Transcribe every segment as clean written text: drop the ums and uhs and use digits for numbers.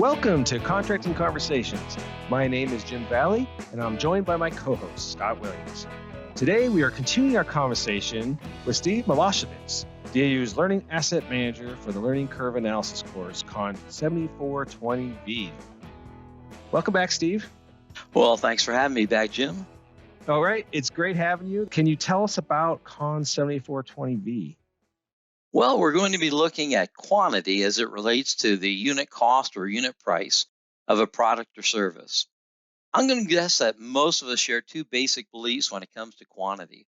Welcome to Contracting Conversations. My name is Jim Valley, and I'm joined by my co-host, Scott Williams. Today, we are continuing our conversation with Steve Malashevitz, DAU's Learning Asset Manager for the Learning Curve Analysis course, Con 7420V. Welcome back, Steve. Well, thanks for having me back, Jim. All right, it's great having you. Can you tell us about Con 7420V? Well, we're going to be looking at quantity as it relates to the unit cost or unit price of a product or service. I'm going to guess that most of us share two basic beliefs when it comes to quantity.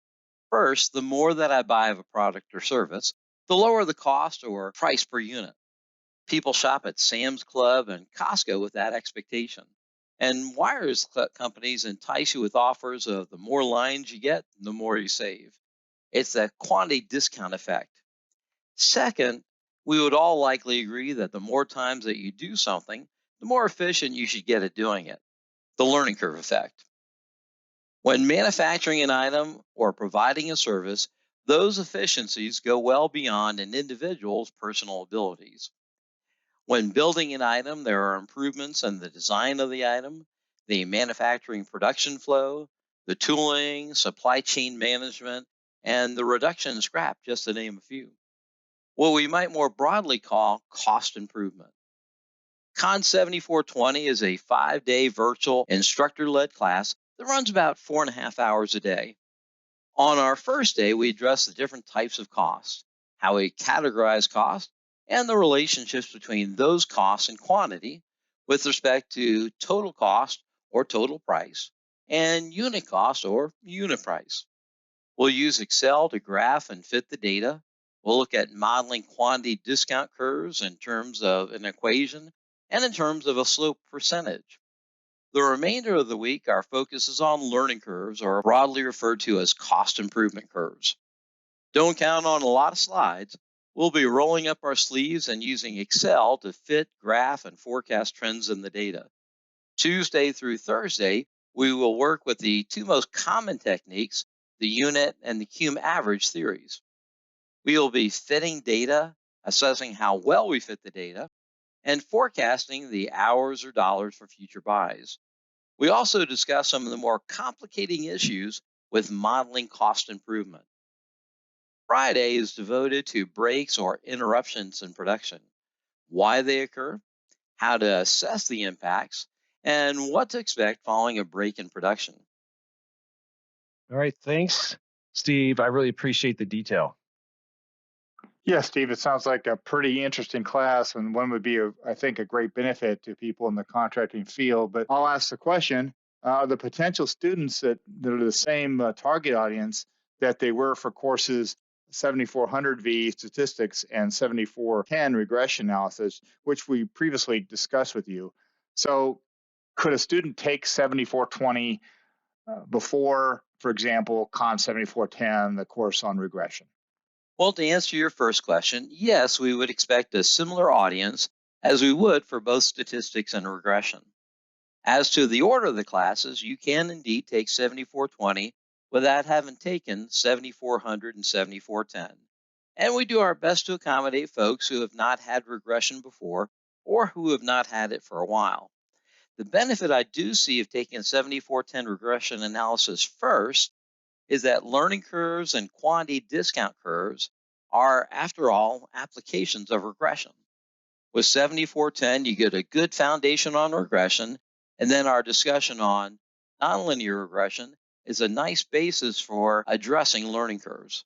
First, the more that I buy of a product or service, the lower the cost or price per unit. People shop at Sam's Club and Costco with that expectation. And wires companies entice you with offers of the more lines you get, the more you save. It's the quantity discount effect. Second, we would all likely agree that the more times that you do something, the more efficient you should get at doing it. The learning curve effect. When manufacturing an item or providing a service, those efficiencies go well beyond an individual's personal abilities. When building an item, there are improvements in the design of the item, the manufacturing production flow, the tooling, supply chain management, and the reduction in scrap, just to name a few. What we might more broadly call cost improvement. Con 7420 is a 5-day virtual instructor-led class that runs about 4.5 hours a day. On our first day, we address the different types of costs, how we categorize costs, and the relationships between those costs and quantity with respect to total cost or total price and unit cost or unit price. We'll use Excel to graph and fit the data. We'll look at modeling quantity discount curves in terms of an equation and in terms of a slope percentage. The remainder of the week, our focus is on learning curves, or broadly referred to as cost improvement curves. Don't count on a lot of slides. We'll be rolling up our sleeves and using Excel to fit, graph, and forecast trends in the data. Tuesday through Thursday, we will work with the two most common techniques, the unit and the cum average theories. We will be fitting data, assessing how well we fit the data, and forecasting the hours or dollars for future buys. We also discuss some of the more complicating issues with modeling cost improvement. Friday is devoted to breaks or interruptions in production, why they occur, how to assess the impacts, and what to expect following a break in production. All right, thanks, Steve. I really appreciate the detail. Yeah, Steve, it sounds like a pretty interesting class, and one would be, I think, a great benefit to people in the contracting field. But I'll ask the question, are the potential students that are the same target audience that they were for courses 7400V statistics and 7410 regression analysis, which we previously discussed with you? So could a student take 7420 before, for example, Con 7410, the course on regression? Well, to answer your first question, yes, we would expect a similar audience as we would for both statistics and regression. As to the order of the classes, you can indeed take 7420 without having taken 7400 and 7410. And we do our best to accommodate folks who have not had regression before or who have not had it for a while. The benefit I do see of taking 7410 regression analysis first is that learning curves and quantity discount curves are, after all, applications of regression. With 7410, you get a good foundation on regression, and then our discussion on nonlinear regression is a nice basis for addressing learning curves.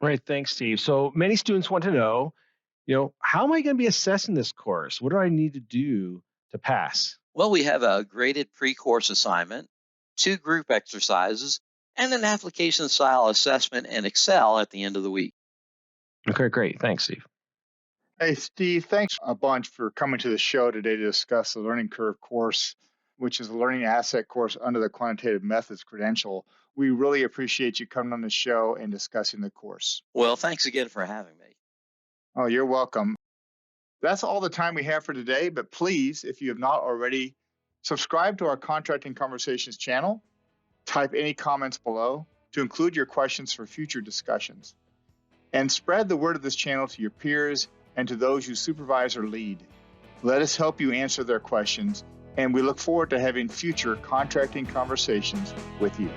Right, thanks, Steve. So many students want to know, how am I going to be assessing this course? What do I need to do to pass? Well, we have a graded pre-course assignment, 2 group exercises, and an application style assessment in Excel at the end of the week. Okay, great. Thanks, Steve. Hey, Steve, thanks a bunch for coming to the show today to discuss the Learning Curve course, which is a learning asset course under the Quantitative Methods credential. We really appreciate you coming on the show and discussing the course. Well, thanks again for having me. Oh, you're welcome. That's all the time we have for today, but please, if you have not already, subscribe to our Contracting Conversations channel, type any comments below to include your questions for future discussions, and spread the word of this channel to your peers and to those you supervise or lead. Let us help you answer their questions, and we look forward to having future contracting conversations with you.